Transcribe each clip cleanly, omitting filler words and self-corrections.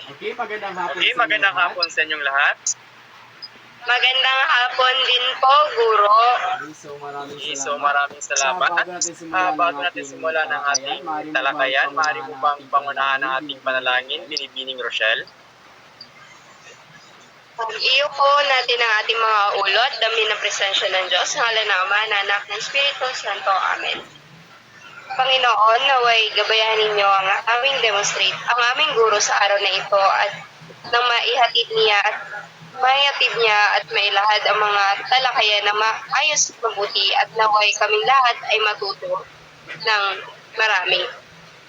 Okay, magandang hapon Okay, sa inyong magandang lahat. hapon sa inyong lahat. Magandang hapon din po, Guro. Okay, so maraming Okay, so salamat. maraming salamat. Bago natin simulan Ng ating talakayan, talakayan, maaari mo bang pangunahan ang ating panalangin, Binibining Rochelle? Iyo po natin ang ating mga ulo at dami ng presensya ng Diyos, ng Ala ng Ama, ng Anak, ng Espiritu Santo. Amen. Panginoon, naway gabayan ninyo ang aming demonstrate, ang aming guro sa araw na ito at nang maihatid niya at maihatid niya at mailahad ang mga talakayan na maayos at mabuti at naway kaming lahat ay matuto ng marami.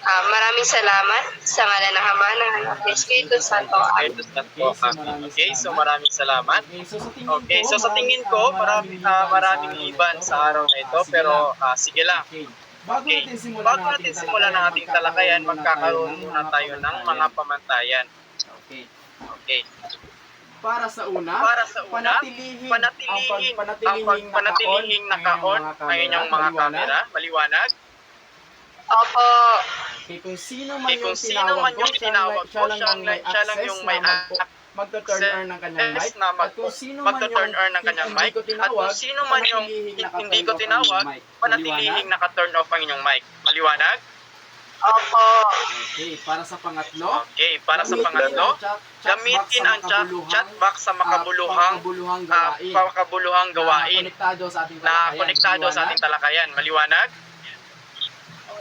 Maraming salamat sa ngalan ng Ama, ng Anak, ng Espiritu Santo. Amen. Okay, so maraming salamat. Okay, so sa tingin ko, maraming iban sa araw na ito, pero sige lang. Okay, Bago natin simulan ang ating talakayan, magkakaroon muna tayo ng mga pamantayan. Okay. Okay. Para sa una, Panatilihin panatilihing nakaon ang inyong mga kamera. Maliwanag. Opo. Kung sino man yung tinawag ko, siya lang yung may magto-turn on ng kanyang mic. At kung sino magto-turn on ng kanyang mic. At kung sino man yung hindi ko tinawag, panatilihing naka-turn off ang inyong mic. Maliwanag? Opo. Okay, para sa pangatlo, gamitin ang chat box sa makabuluhang gawain na konektado sa ating talakayan. Maliwanag?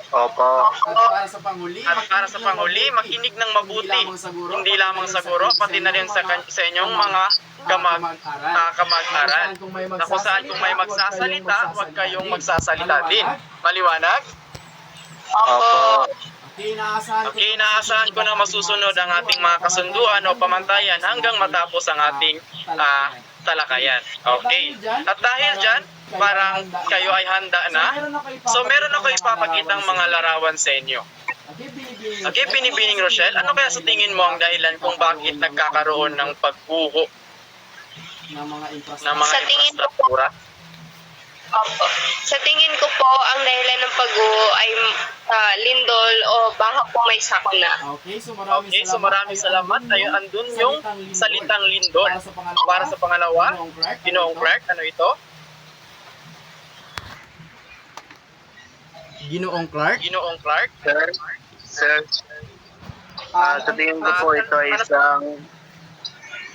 Opo. At para sa panghuli, makinig ng mabuti. Hindi lamang sa guro, pati na rin sa inyong mga kamag-aral. Na kung saan kung may magsasalita, huwag kayong magsasalita din. Maliwanag? Opo. Okay, inaasahan ko na masusunod ang ating mga kasunduan o pamantayan hanggang matapos ang ating talakayan. Okay. At dahil dyan, parang kayo ay handa na. So meron ako ipapakitang mga larawan sa inyo. Okay, Binibining Rochelle, ano kaya sa tingin mo ang dahilan kung bakit nagkakaroon ng pagguho ng mga Sa tingin ko po, infrastruktura? opo. Sa tingin ko po, ang dahilan ng pag-uho ay lindol o baha kung may sakuna. Okay, so maraming salamat. Ayun, andun yung salitang lindol. Para sa pangalawa, Ginoong Clark, ano ito? Ginoong Clark. Ginoong Clark. Sir, sa tingin ko po ito ay isang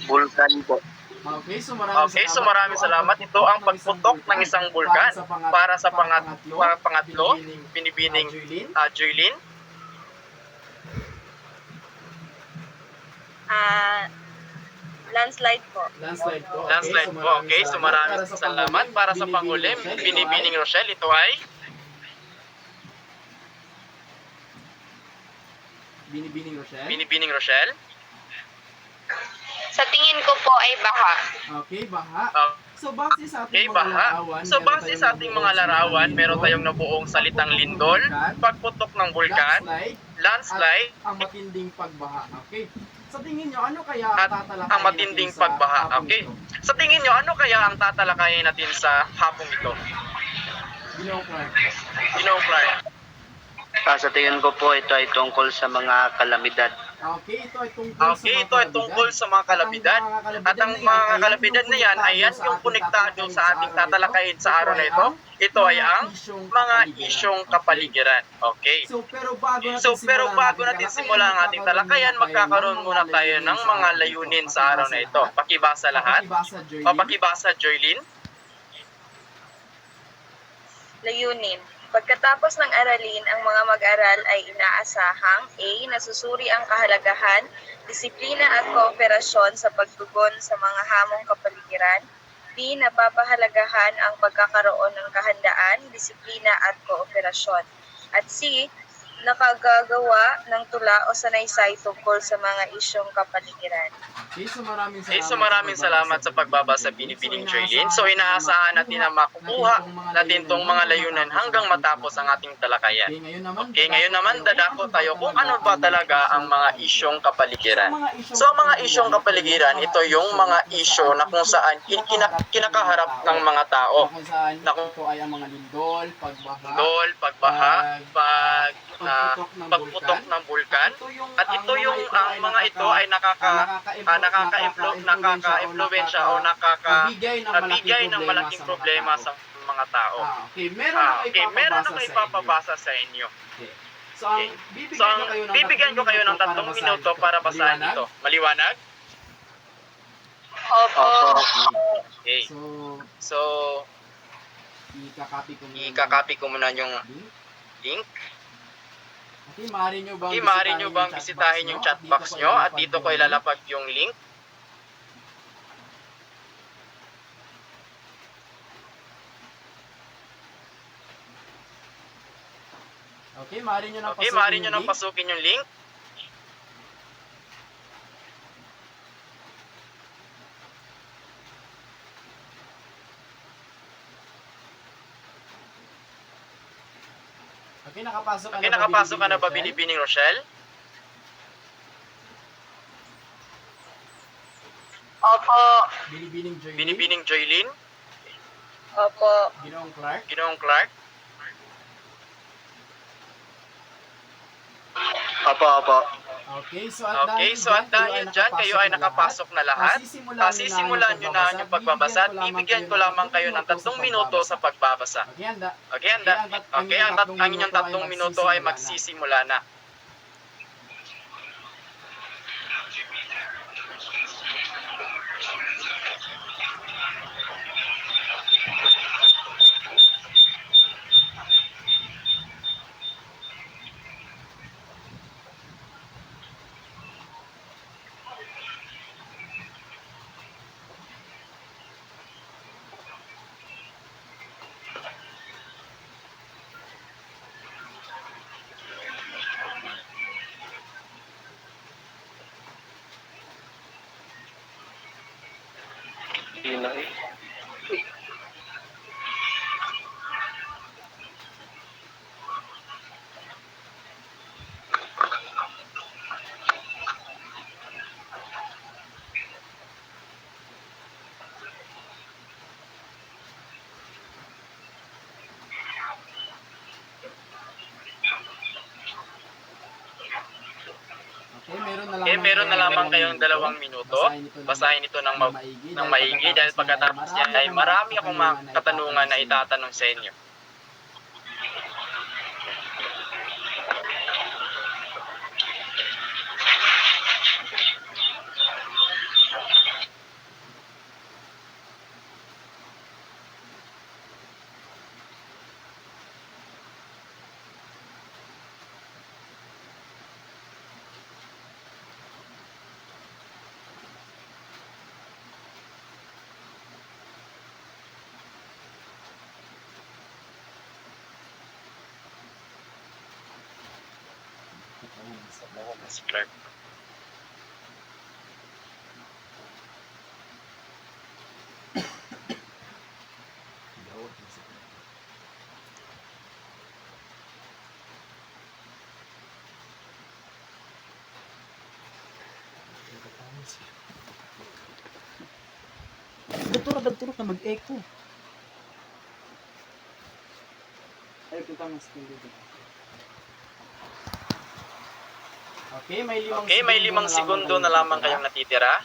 vulkan po. Okay, so maraming salamat. Ito ang pagputok ng isang bulkan. Para sa pangatlo, Binibining Joylin. Landslide po. Landslide po. Okay, so maraming salamat. Para sa panghuli, Binibining Rochelle, ito ay Binibining Rochelle. Sa tingin ko po ay baha. Okay, baha. So base sa ating mga larawan, meron tayong nabuong salitang lindol, pagputok ng bulkan, landslide, ang matinding pagbaha. Okay. Sa tingin nyo, ano kaya at ang matinding pagbaha. Okay. Sa tingin nyo, ano kaya ang tatalakayin natin sa hapong ito? Ginoong Clark. Ginoong Clark. Sa tingin ko po ito ay tungkol sa mga kalamidad. Okay, ito ay tungkol sa mga kalamidad. At ang mga kalamidad na yan ay yan yung konektado sa ating tatalakayin sa araw na ito. Ito ay ang mga isyong kapaligiran. Okay. So, pero bago natin simulan ang ating talakayan, magkakaroon muna tayo ng mga layunin sa araw na ito. Pakibasa lahat. Pakibasa, Joylin. Layunin. Pagkatapos ng aralin, ang mga mag-aral ay inaasahang A. Nasusuri ang kahalagahan, disiplina at kooperasyon sa pagtugon sa mga hamong kapaligiran. B. Napapahalagahan ang pagkakaroon ng kahandaan, disiplina at kooperasyon. At C. Nakagagawa ng tula o sanaysay tungkol sa mga isyong kapaligiran. Okay, so maraming salamat sa pagbabasa, Binibining Joylin. So inaasahan natin na makukuha natin itong mga layunan hanggang matapos ang ating talakayan. Okay, ngayon naman dadako tayo kung ano ba talaga ang mga isyong kapaligiran. So ang mga isyong kapaligiran, ito yung mga isyo na kung saan kinakaharap ng mga tao. Kung saan ito ay ang mga lindol, pagbaha, pagputok ng bulkan. At ito yung ang mga ito ay nakaka-impluwensya o nakakabigay ng malaking problema sa mga tao. Okay, meron na kayo ipapabasa sa inyo. Okay. So, ang So, bibigyan ko kayo ng 3 minuto para basahin ito. Maliwanag? Opo. Okay. So, So, ikakopy ko muna yung link. Okay, maaari nyo Bang bisitahin yung chat box nyo at dito ko ilalapag yung link. Okay, maaari nyo nang pasukin yung link. Okay, nakapasok Nakapasok ka na ba, Binibining Rochelle? Opo. Binibining Joylyn? Opo. Ginoong Clark? Clark? Opo. Okay, so at dahil dyan, kayo ay nakapasok na lahat. Sisimulan nyo na yung pagbabasa at bibigyan ko lamang kayo ng 3 minuto sa pagbabasa. Okay, handa? Okay, ang inyong 3 minuto ay magsisimula na. Okay, meron na lamang kayong 2 minuto. Basahin ito ng maigi dahil pagkatapos niya ay marami akong mga katanungan na itatanong sa inyo. Si Clark. Dagturo ka mag-echo. Ay, punta mo sa dito. Okay, may 5 segundo na lamang kayong natitira.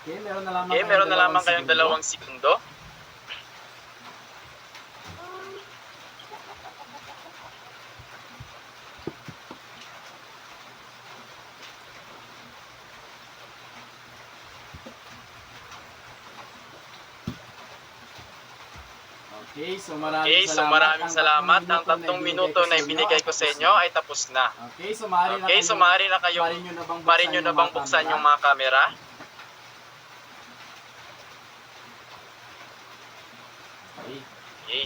Okay, meron na lamang kayong 2 segundo. Okay, so maraming salamat. Ang 3 minuto na ibinigay ko sa inyo ay tapos na. Okay, so maaari na Maaari nyo na bang buksan yung mga kamera? Okay.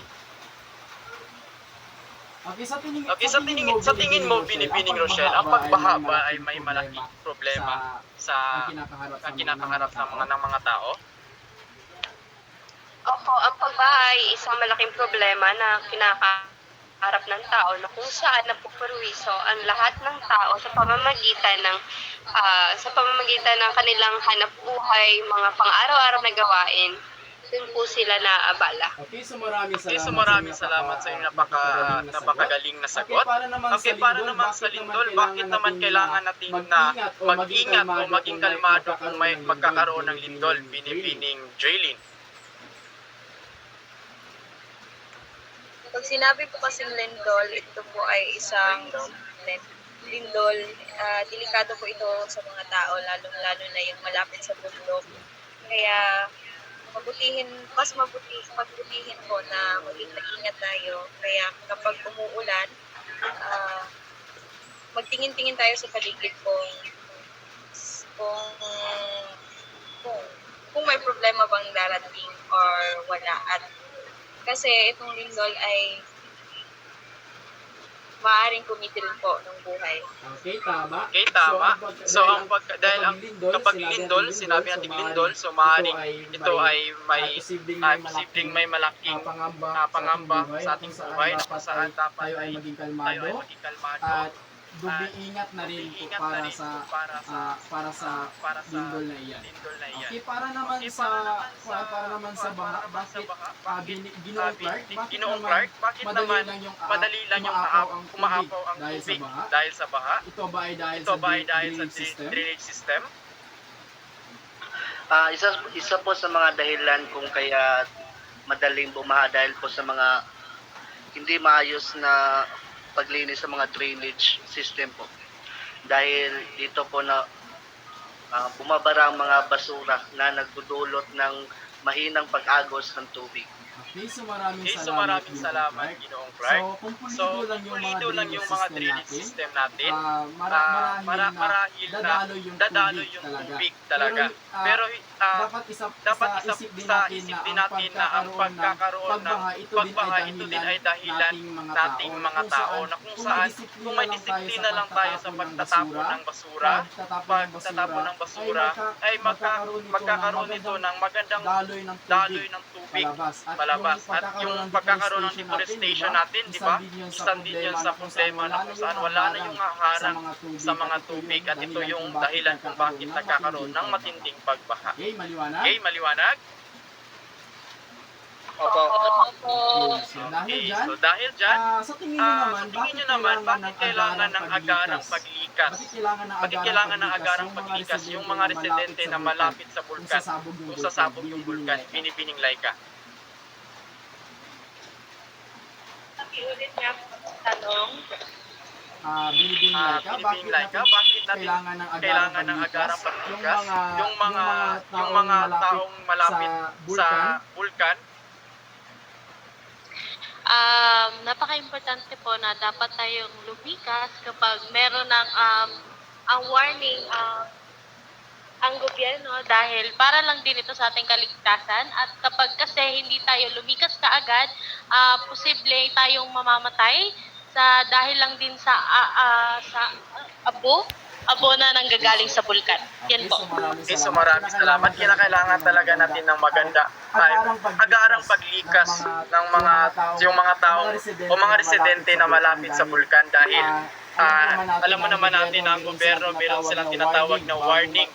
Okay, sa tingin mo, Binibining Rochelle, ang pagbaha ba ay may malaking problema sa kinakaharap ng mga tao? Opo, ang pagbahay, isang malaking problema na kinakaharap ng tao na kung saan napupurwiso ang lahat ng tao sa pamamagitan ng kanilang hanap buhay, mga pang-araw-araw na gawain. Doon po sila naabala. Okay, so maraming Salamat sa inyong napakagaling na sagot. Okay, para naman sa lindol, bakit naman kailangan natin na mag-ingat o maging kalmado kung may magkakaroon ng lindol, Binibining Jaylin? Pag sinabi po kasing lindol, ito po ay isang lindol. Delikado po ito sa mga tao, lalo na yung malapit sa bundok. Kaya pagbutihin po na maging maingat tayo. Kaya kapag umuulan, magtingin-tingin tayo sa paligid kung may problema bang darating or wala. At kasi itong lindol ay maaaring kumitil po ng buhay. Okay, tama. So, dahil kapag lindol, sinabi natin lindol, so maaaring ito ay posibleng may malaking pangamba sa ating buhay na kung saan dapat tayo ay maging kalmado. At ingat na rin po para sa lindol na iyan. Okay, para naman sa baha, bakit Ginoong Clark, bakit naman madali lang yung umaapaw ang tubig dahil sa baha? Ito ba ay dahil sa drainage system? Isa po sa mga dahilan kung kaya madaling bumaha dahil po sa mga hindi maayos na paglinis sa mga drainage system po. Dahil dito po na bumabara ang mga basura na nagdudulot ng mahinang pag-agos ng tubig. Okay, so maraming salamat, Ginoong Clark. So, kung pulido lang yung mga drainage system natin, marahil na dadalo yung tubig talaga. Pero dapat isip din natin na ang pagkakaroon ng pagbaha, ito din ay dahilan nating mga tao na kung may disiplina lang tayo sa pagtatapon ng basura, ay magkakaroon ito ng magandang daloy ng tubig palabas. At yung pagkakaroon ng deforestation natin, di ba? Isa din yun sa problema na kung saan wala na yung haharang sa mga tubig. At ito yung dahilan kung bakit nagkakaroon ng matinding pagbaha. Okay, maliwanag? Okay, maliwanag? Opo. So, dahil dyan, sa tingin nyo naman, bakit kailangan ng agarang paglikas? Bakit kailangan ng agarang paglikas yung mga residente na malapit sa bulkan, kung sasabog yung bulkan, Binibining Laika? Ulit niya po ang tanong. Binibining Laika, bakit natin kailangan ng agarang paglikas? Yung mga taong malapit sa bulkan, napaka-importante po na dapat tayong lumikas kapag meron ng ang warning ang gobyerno dahil para lang din ito sa ating kaligtasan at kapag kasi hindi tayo lumikas kaagad, posible tayong mamamatay dahil lang din sa abo na nanggagaling sa bulkan. Yan po. Okay, so maraming salamat. Kinakailangan talaga natin ng maganda ay agarang paglikas ng yung mga taong o mga residente na malapit sa bulkan dahil alam mo naman natin na ang gobyerno meron silang tinatawag na warning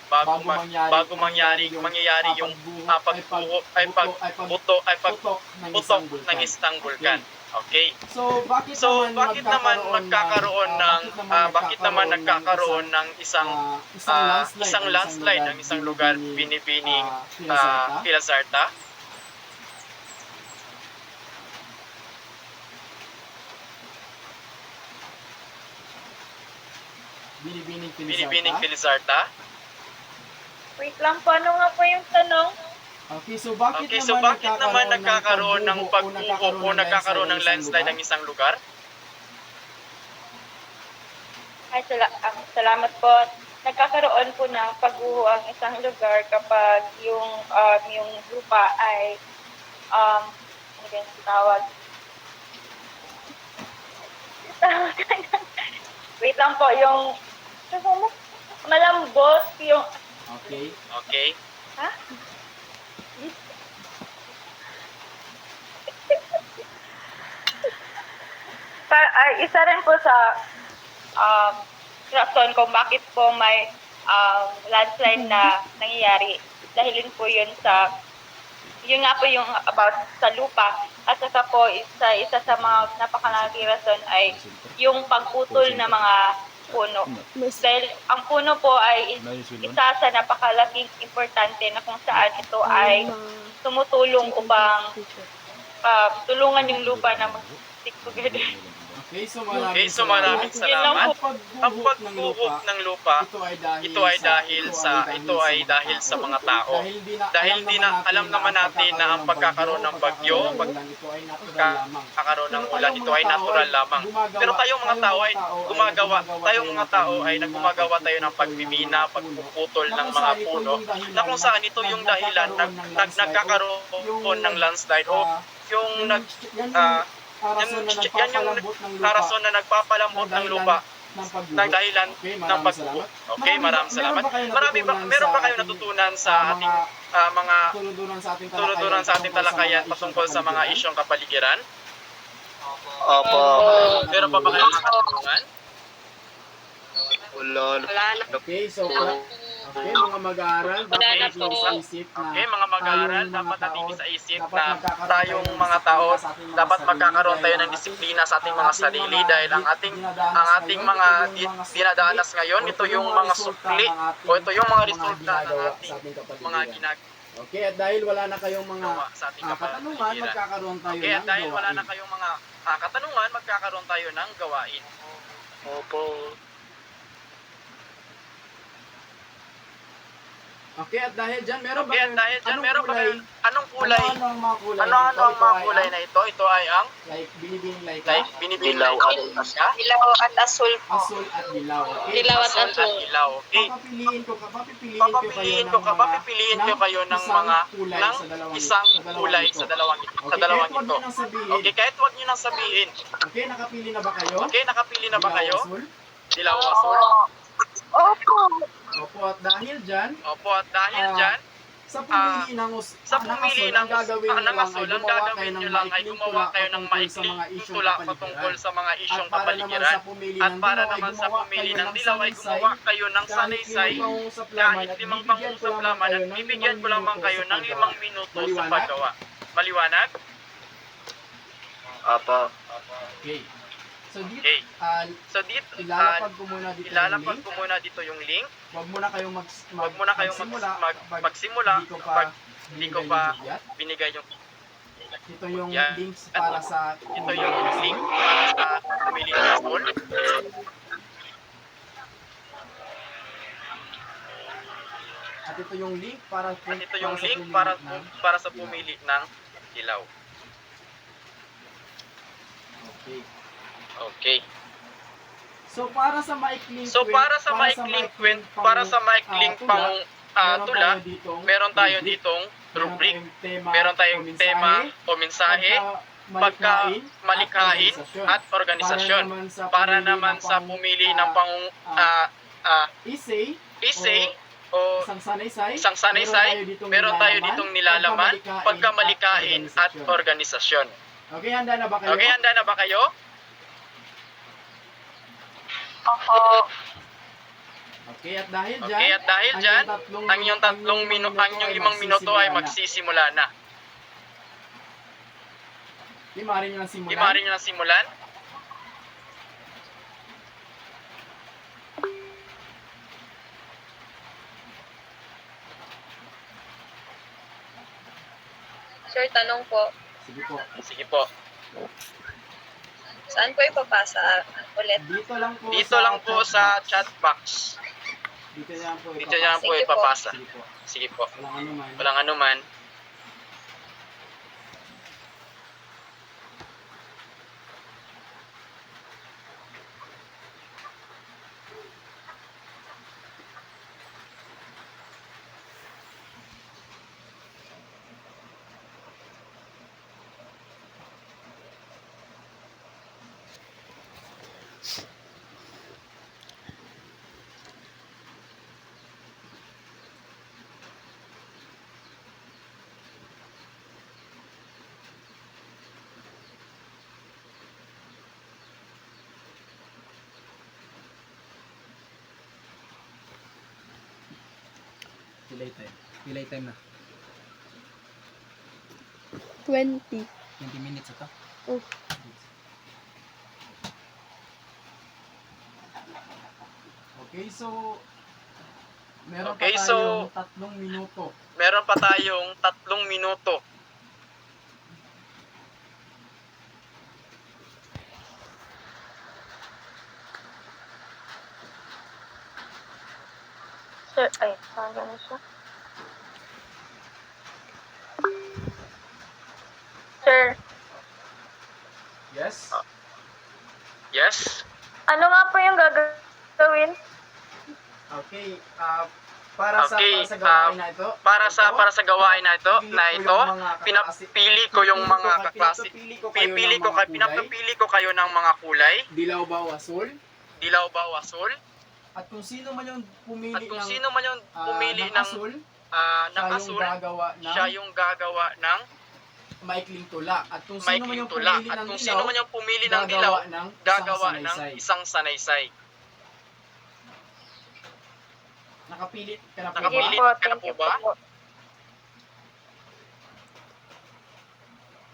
bago mangyari yung pagputok ng isang bulkan. Okay. So bakit naman nagkakaroon ng isang landslide ng isang lugar, Binibining Pilasarta? Binibining Pilasarta? Wait lang po, ano nga po yung tanong? Okay, so bakit naman nagkakaroon ng pagguho o nagkakaroon ng landslide ng isang lugar? Ay, salamat po. Nagkakaroon po ng pagguho ang isang lugar kapag yung lupa ay ano ba yung tawag? Wait lang po, yung malambot, yung, Okay. Okay? ha? Isa rin po sa rason kung bakit po may landslide na nangyayari. Dahilin po yun sa, yun nga po yung about sa lupa. At saka po, isa sa mga napakalaki rason ay yung pagputol ng mga puno. Dahil ang puno po ay isa sa napakalaking importante na kung saan ito ay tumutulong upang tulungan yung lupa na mag-stick together. Okay, so Okay, so maraming salamat. Ang pagbuhok ng lupa, ito ay dahil sa mga tao. Dahil di na alam naman natin na ang pagkakaroon ng bagyo, pagkakaroon ng ulan, ito ay natural lamang. Pero tayong mga tao ay nagumagawa tayo ng pagmimina, pagpuputol ng mga puno, na kung saan ito yung dahilan nagkakaroon ng landslide o yung yan yung rason na nagpapalambot ng lupa ng dahilan ng pagbuhok. Okay, maraming salamat. Meron ba kayo natutunan sa ating mga turuduran sa ating talakayan patungkol sa mga isyong kapaligiran? Opo. Meron pa ba kayong mga katanungan? Wala na. Okay, so mga mag-aaral, dapat natin isip na Okay, mga mag-aaral, dapat natin isip na tayong mga tao, dapat dapat magkakaroon tayo ng disiplina sa ating mga sarili dahil ang ating mga dinadanas ngayon, ito yung mga sukli o ito yung mga resulta ng ating mga ginagawa Okay, at dahil wala na kayong mga sa ating katanungan, kapaligiran. magkakaroon tayo Okay, at ng dahil wala na gawain. kayong mga katanungan, magkakaroon tayo ng gawain. Opo. Okay, at dahil dyan, meron ba Okay, at dahil dyan, meron ba kayo, anong kulay? Ano ang mga kulay? Ano ang mga kulay na ito? Ito ay ang Like, binibining like binibilaw at Dilaw at asul po. asul at dilaw. Okay? Dilaw at asul at ilaw. Okay? Papapiliin ko kayo ng isang kulay sa dalawang ito. Okay, kahit wag niyo nang sabihin. Okay, nakapili na ba kayo? Okay, nakapili na ba kayo? Asul? Dilaw o asul? Opo, at dahil dyan, Opo, at dahil dyan, sa pumili ng asul, ang gagawin nyo lang ay gumawa kayo ng maikling tula patungkol sa mga isyong kapaligiran. At para naman sa pumili ng dilaw ay gumawa kayo ng sanaysay kahit 5 pangusap laman at bibigyan ko lamang kayo ng 5 minuto sa paggawa. Maliwanag? Opo. Okay. So dito, Okay. So dito, ilalapag ko muna dito yung ilalapag link. ko muna dito yung link. Huwag muna kayong magsimula kapag hindi ko pa binubugyat. binigay yung Ito yung Yan. links para sa ito yung link para sa pumili ng asul. At ito yung link para At ito yung link para sa pumili ng ilaw. Okay. Okay. So para sa maikling tula, meron tayo ditong rubric, meron tayong tema o mensahe, pagkamalikhain at organisasyon. Para naman sa pumili ng essay o isang sanaysay, meron tayo ditong nilalaman, pagkamalikhain at organisasyon. Okay, handa na ba kayo? Okay, handa na ba kayo? Okay, at dahil dyan, Okay, at dahil dyan, ang iyong 5 minuto ay magsisimula na. Di maaari nyo lang simulan. Di maaari nyo na simulan? Sir, tanong po, Sige po. Sige po. saan po ipapasa ulit? Dito lang po sa chat box. Dito lang po Dito niya lang po Sige po. ipapasa. Sige po. Sige po. Walang anuman. Walang anuman. Delay time na. 20. 20 minutes ito. Oh. Okay, so meron Okay, pa so, tayong 3 minuto. Meron pa tayong 3 minuto. Sir, ay, parang ano siya? Sir, Yes? Yes? ano nga po yung gagawin? Okay, para sa Okay, gawain na ito. para sa gawain na ito, pinapili ko yung mga kaklase. Pinapili ko kayo ng mga kulay. Dilaw ba o asul? Dilaw ba o asul? At kung sino man yung pumili At kung ng sino man yung pumili ng asul, asul, siya siya yung gagawa ng maikling tula. At kung sino man maikling yung tula. pumili At ng kung dilaw, sino man yung pumili ng dilaw, gagawa ng sanaysay. isang sanaysay. Nakapili ka na po Nakapili ba? ka na po ba?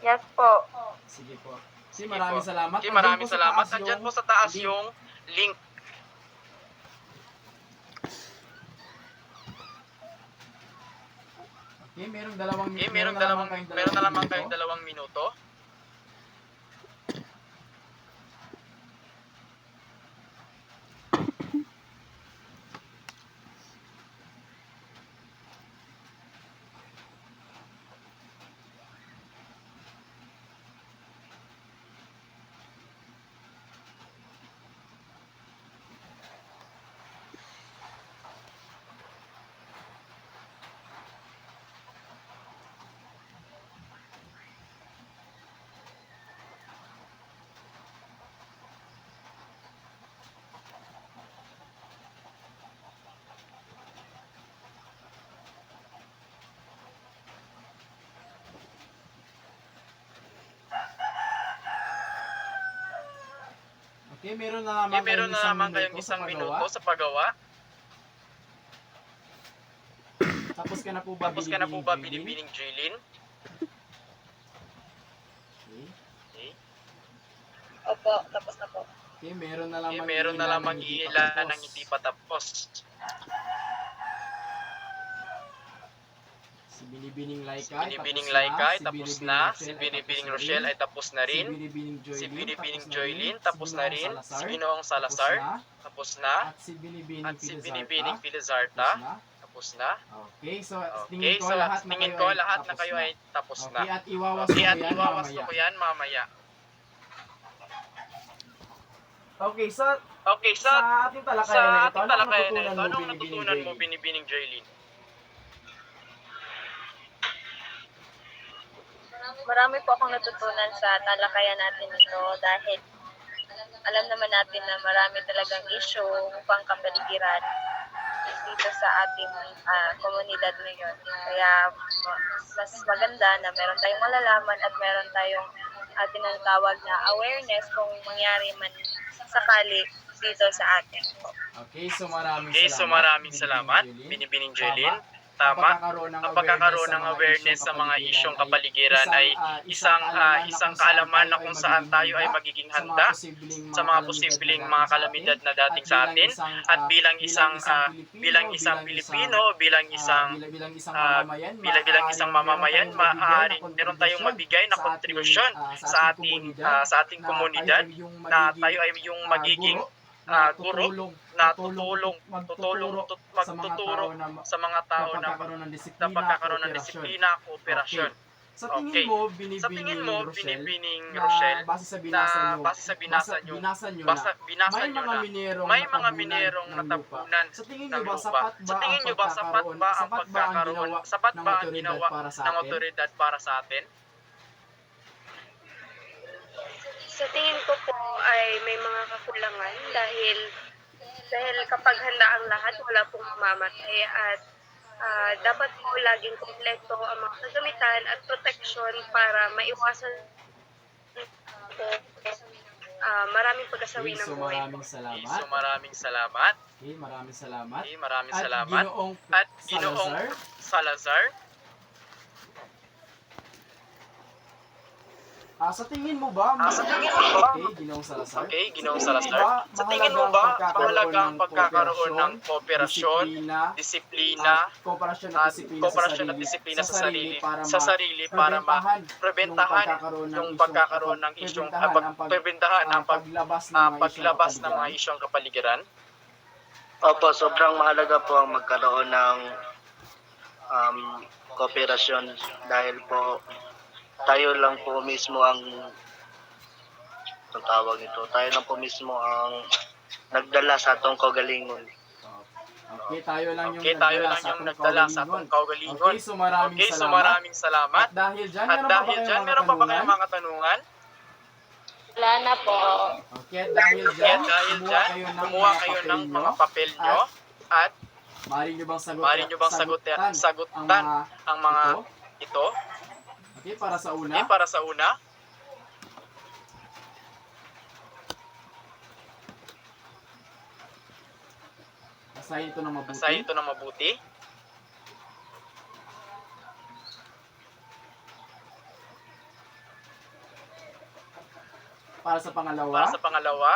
Yes po. Sige po. Sige, maraming salamat. Okay, maraming salamat. Andyan Nandiyan po sa taas link. yung link. Okay, merong dalawang Okay, meron na lamang kayong 2 minuto. Okay, meron na Okay, naman meron na lamang kayong sa 1 paggawa. minuto sa pagawa. Tapos ka na po ba Tapos ka na po ba binibining binibining Jaylin? Okay. Okay. Opo, tapos na po. Okay, meron na Okay, lamang meron na lamang iilan ng hindi pa tapos. Si Binibining Si Laika Binibining Laika ay tapos na. Si Binibining Rochelle ay tapos na rin. Si Binibining Joylin tapos na rin. Si Ginoong Salazar tapos na. At si Binibining At si Binibining Filizarta tapos na. Okay, so Okay, so tingin ko lahat na kayo ay tapos Okay, na. at iwawas Okay, at ko yan iwawas mamaya. ko yan mamaya. Okay, so Okay, sa ating talakayan na ito, talakayan na ito, anong anong natutunan mo, Binibining Binibining Joylin? Marami po akong natutunan sa talakayan natin ito dahil alam naman natin na marami talagang issue upang kapaligiran dito sa ating komunidad ngayon. Kaya mas maganda na meron tayong malalaman at meron tayong tinatawag na awareness kung mangyari man sakali dito sa atin. Okay, so maraming Okay, so maraming salamat, Binibining Joylin. Tama. Ang pagkakaroon ng awareness sa mga isyong kapaligiran ay isang kaalaman na kung saan tayo ay magiging handa sa mga posibleng mga kalamidad na dating sa atin at bilang isang Pilipino, bilang isang mamamayan, maaaring meron tayong mabigay na kontribusyon sa ating komunidad na tayo ay yung magiging guro na magtuturo sa mga tao na pagkakaroon ng disiplina, kooperasyon. Sa Okay. Sa tingin mo, Binibining Rochelle, base sa na binasa nyo, binasa nyo na, may mga minerong natabunan ng lupa. Sa tingin nyo ba sapat ba ang ginawa ng otoridad para sa atin? Sa tingin ko po ay may mga kakulangan dahil kapag handa ang lahat, wala pong mamamatay at dapat po laging kompleto ang mga kagamitan at proteksyon para maiwasan po maraming pagkasawi Okay, ng so buhay po. maraming salamat. So maraming salamat. Okay, maraming salamat. Okay, maraming At salamat. Ginoong At Ginoong Salazar, Salazar, sa tingin mo ba, sa tingin mo ba, okay, Ginoong Salazar, okay, Ginoong sa tingin mo Salazar, ba, sa tingin mo ba mahalaga ang pagkakaroon ng kooperasyon, kooperasyon, disiplina, kooperasyon at kooperasyon at disiplina sa sarili para maprebentahan yung pagkakaroon ng isyong pagbentahan ang paglabas ng mga isyong kapaligiran? Opo, sobrang mahalaga po ang magkaroon ng kooperasyon dahil po tayo lang po mismo ang tawag nito. Tayo lang po mismo ang nagdala sa atong kagalingon. Okay, tayo lang yung nagdala sa atong kaugalingon. Okay, so maraming salamat. At dahil dyan, meron pa ba kayong mga katanungan? Wala na po. Okay, at dahil dyan, kumuha kayo ng mga papel nyo at maaari nyo bang sagutan ang mga ito. Okay, para sa una. Okay, para sa una. Basahin ito ng mabuti. Basahin ito ng mabuti. Para sa pangalawa. Para sa pangalawa.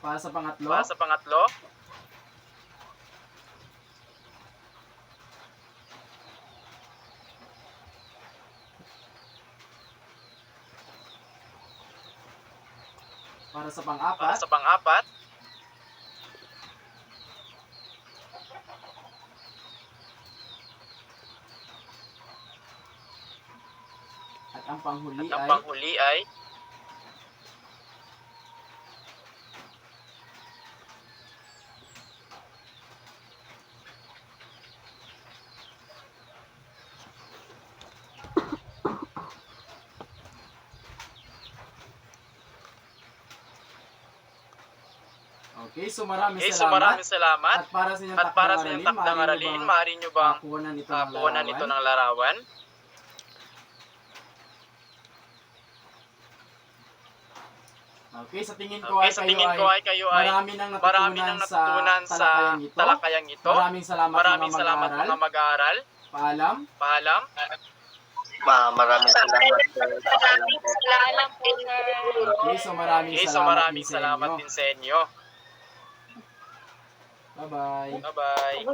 Para sa pangatlo. Para sa pangatlo. Para sa Para pang-apat. sa pang-apat. At ang panghuli At ang ay panghuli ay Okay, so maraming okay, so maraming salamat. At para sa inyong At para sa inyong takdang aralin, maaari nyo bang kuhanan ito ng larawan? Okay, sa tingin ko Okay, sa tingin ko ay kayo ay marami nang natutunan sa talakayang ito. Maraming Maraming salamat mga mag-aaral. Paalam. Paalam. Maraming salamat. Salamat po, sir. Okay, so Maraming salamat din sa inyo. Bye-bye. Bye-bye.